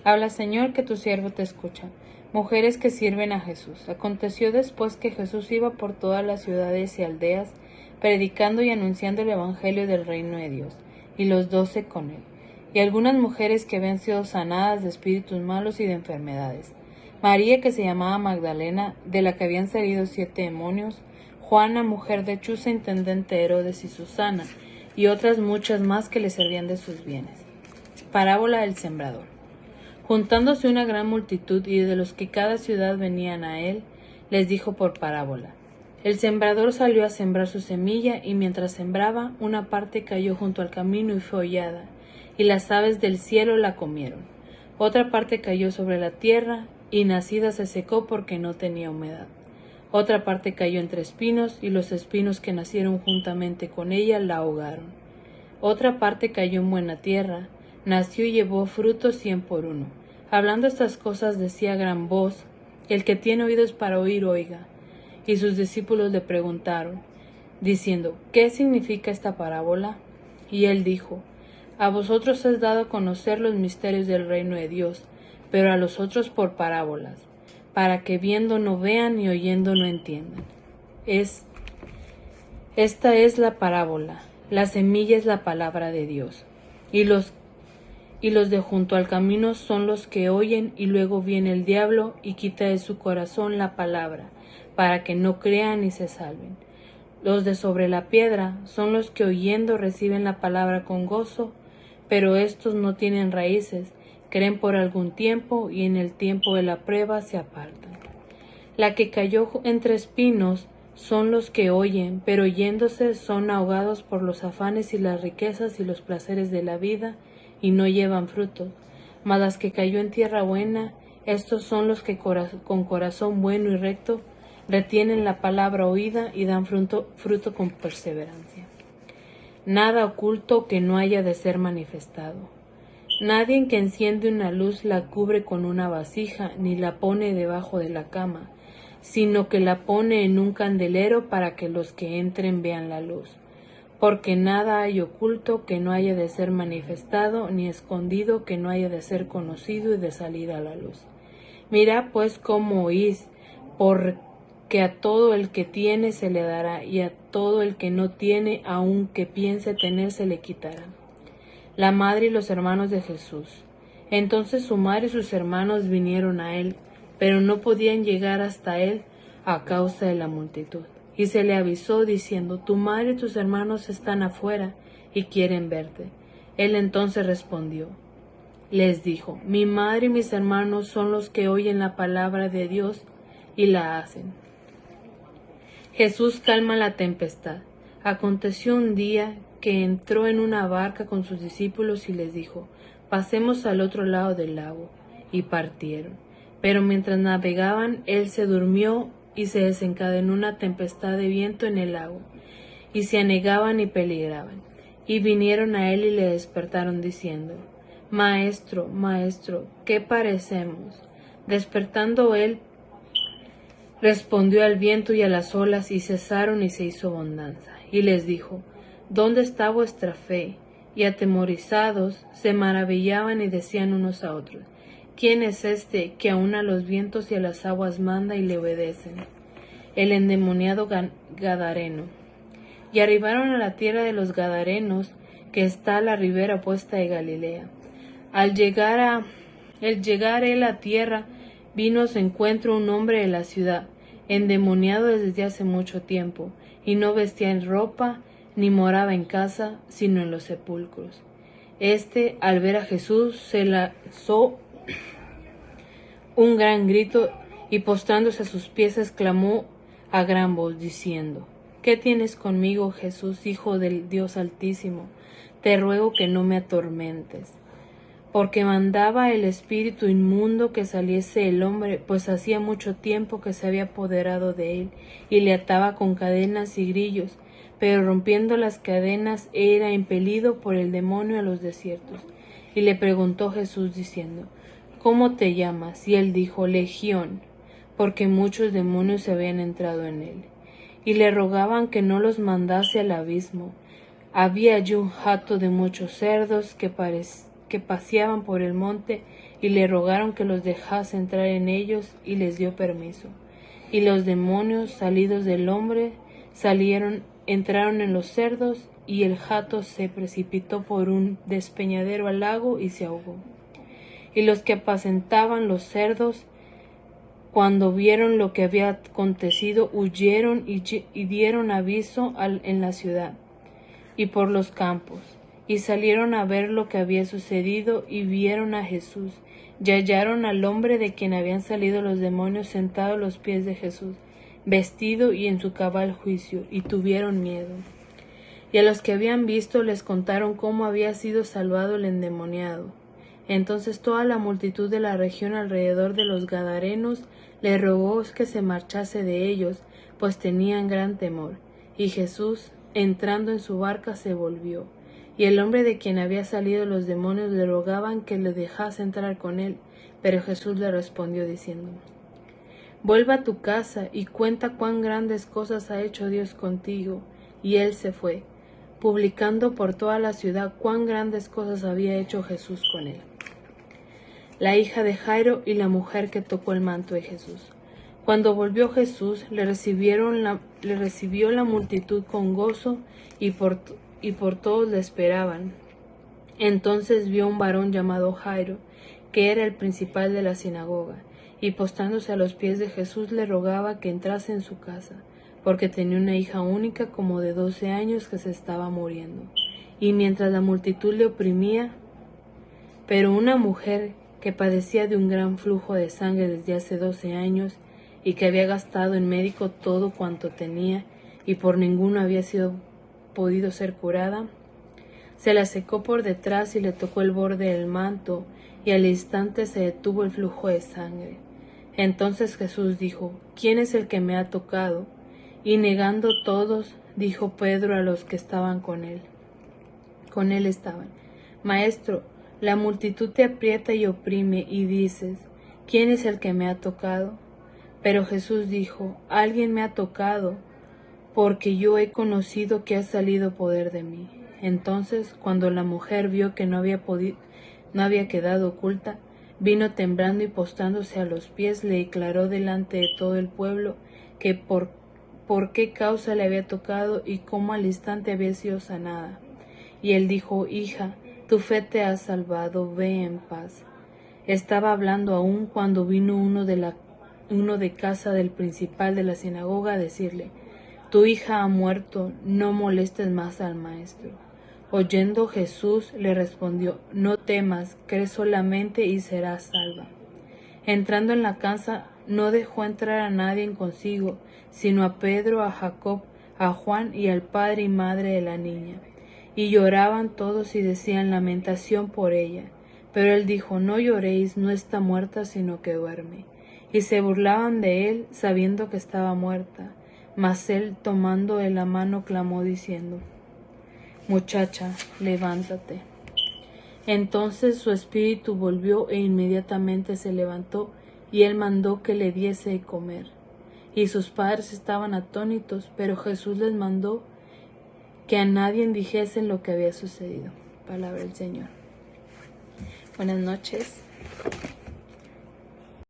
Habla, Señor, que tu siervo te escucha. Mujeres que sirven a Jesús. Aconteció después que Jesús iba por todas las ciudades y aldeas, predicando y anunciando el evangelio del reino de Dios, y los 12 con él, y algunas mujeres que habían sido sanadas de espíritus malos y de enfermedades. María, que se llamaba Magdalena, de la que habían salido 7 demonios, Juana, mujer de Chuza, intendente de Herodes, y Susana, y otras muchas más que le servían de sus bienes. Parábola del sembrador. Juntándose una gran multitud y de los que cada ciudad venían a él, les dijo por parábola: El sembrador salió a sembrar su semilla, y mientras sembraba, una parte cayó junto al camino y fue hollada, y las aves del cielo la comieron. Otra parte cayó sobre la tierra, y nacida se secó porque no tenía humedad. Otra parte cayó entre espinos, y los espinos que nacieron juntamente con ella la ahogaron. Otra parte cayó en buena tierra, nació y llevó fruto 100 por 1. Hablando estas cosas decía a gran voz: El que tiene oídos para oír, oiga. Y sus discípulos le preguntaron, diciendo: ¿Qué significa esta parábola? Y él dijo: A vosotros es dado conocer los misterios del reino de Dios, pero a los otros por parábolas, para que viendo no vean y oyendo no entiendan. Esta es la parábola. La semilla es la palabra de Dios, y los de junto al camino son los que oyen, y luego viene el diablo y quita de su corazón la palabra, para que no crean y se salven. Los de sobre la piedra son los que oyendo reciben la palabra con gozo, pero estos no tienen raíces, creen por algún tiempo y en el tiempo de la prueba se apartan. La que cayó entre espinos son los que oyen, pero oyéndose son ahogados por los afanes y las riquezas y los placeres de la vida, y no llevan fruto. Mas las que cayó en tierra buena, estos son los que con corazón bueno y recto retienen la palabra oída y dan fruto con perseverancia. Nada oculto que no haya de ser manifestado. Nadie que enciende una luz la cubre con una vasija, ni la pone debajo de la cama, sino que la pone en un candelero para que los que entren vean la luz. Porque nada hay oculto que no haya de ser manifestado, ni escondido que no haya de ser conocido y de salir a la luz. Mirad pues cómo oís, porque a todo el que tiene se le dará, y a todo el que no tiene, aunque piense tener, se le quitará. La madre y los hermanos de Jesús. Entonces su madre y sus hermanos vinieron a él, pero no podían llegar hasta él a causa de la multitud. Y se le avisó diciendo: Tu madre y tus hermanos están afuera y quieren verte. Él entonces respondió, les dijo: Mi madre y mis hermanos son los que oyen la palabra de Dios y la hacen. Jesús calma la tempestad. Aconteció un día que entró en una barca con sus discípulos y les dijo: Pasemos al otro lado del lago. Y partieron. Pero mientras navegaban, él se durmió y se desencadenó una tempestad de viento en el lago, y se anegaban y peligraban. Y vinieron a él y le despertaron diciendo: Maestro, maestro, ¿qué parecemos? Despertando él, respondió al viento y a las olas, y cesaron y se hizo bonanza. Y les dijo: ¿Dónde está vuestra fe? Y atemorizados se maravillaban y decían unos a otros: ¿Quién es este que aun a los vientos y a las aguas manda y le obedecen? El endemoniado Gadareno. Y arribaron a la tierra de los Gadarenos, que está a la ribera opuesta de Galilea. Al llegar él a tierra, vino a su encuentro un hombre de la ciudad, endemoniado desde hace mucho tiempo, y no vestía en ropa, ni moraba en casa, sino en los sepulcros. Este, al ver a Jesús, se lanzó un gran grito, y postrándose a sus pies exclamó a gran voz, diciendo: ¿Qué tienes conmigo, Jesús, Hijo del Dios Altísimo? Te ruego que no me atormentes. Porque mandaba el espíritu inmundo que saliese el hombre, pues hacía mucho tiempo que se había apoderado de él, y le ataba con cadenas y grillos, pero rompiendo las cadenas era impelido por el demonio a los desiertos. Y le preguntó Jesús diciendo: ¿Cómo te llamas? Y él dijo: Legión, porque muchos demonios se habían entrado en él. Y le rogaban que no los mandase al abismo. Había allí un hato de muchos cerdos que paseaban por el monte, y le rogaron que los dejase entrar en ellos, y les dio permiso. Y los demonios, salidos del hombre, entraron en los cerdos, y el hato se precipitó por un despeñadero al lago y se ahogó. Y los que apacentaban los cerdos, cuando vieron lo que había acontecido, huyeron y dieron aviso en la ciudad y por los campos, y salieron a ver lo que había sucedido, y vieron a Jesús, y hallaron al hombre de quien habían salido los demonios sentado a los pies de Jesús, vestido y en su cabal juicio, y tuvieron miedo. Y a los que habían visto les contaron cómo había sido salvado el endemoniado. Entonces toda la multitud de la región alrededor de los Gadarenos le rogó que se marchase de ellos, pues tenían gran temor. Y Jesús, entrando en su barca, se volvió. Y el hombre de quien había salido los demonios le rogaban que le dejase entrar con él, pero Jesús le respondió diciendo: Vuelva a tu casa y cuenta cuán grandes cosas ha hecho Dios contigo. Y él se fue, publicando por toda la ciudad cuán grandes cosas había hecho Jesús con él. La hija de Jairo y la mujer que tocó el manto de Jesús. Cuando volvió Jesús, le recibió la multitud con gozo, y por todos le esperaban. Entonces vio un varón llamado Jairo, que era el principal de la sinagoga, y postrándose a los pies de Jesús le rogaba que entrase en su casa, porque tenía una hija única como de 12 años que se estaba muriendo. Y mientras la multitud le oprimía, pero una mujer que padecía de un gran flujo de sangre desde hace 12 años, y que había gastado en médico todo cuanto tenía, y por ninguno había podido ser curada, se la secó por detrás y le tocó el borde del manto, y al instante se detuvo el flujo de sangre. Entonces Jesús dijo: ¿Quién es el que me ha tocado? Y negando todos, dijo Pedro a los que estaban con él estaban: Maestro, la multitud te aprieta y oprime, y dices: ¿Quién es el que me ha tocado? Pero Jesús dijo: Alguien me ha tocado, porque yo he conocido que ha salido poder de mí. Entonces, cuando la mujer vio que no había quedado oculta, vino temblando y postrándose a los pies, le declaró delante de todo el pueblo que por qué causa le había tocado y cómo al instante había sido sanada. Y él dijo: Hija, tu fe te ha salvado, ve en paz. Estaba hablando aún cuando vino uno de casa del principal de la sinagoga a decirle: Tu hija ha muerto, no molestes más al maestro. Oyendo Jesús le respondió: No temas, cree solamente y serás salva. Entrando en la casa, no dejó entrar a nadie consigo, sino a Pedro, a Jacob, a Juan y al padre y madre de la niña. Y lloraban todos y decían lamentación por ella. Pero él dijo: No lloréis, no está muerta, sino que duerme. Y se burlaban de él, sabiendo que estaba muerta. Mas él, tomando de la mano, clamó diciendo: Muchacha, levántate. Entonces su espíritu volvió, e inmediatamente se levantó, y él mandó que le diese de comer. Y sus padres estaban atónitos, pero Jesús les mandó que a nadie dijesen lo que había sucedido. Palabra del Señor. Buenas noches.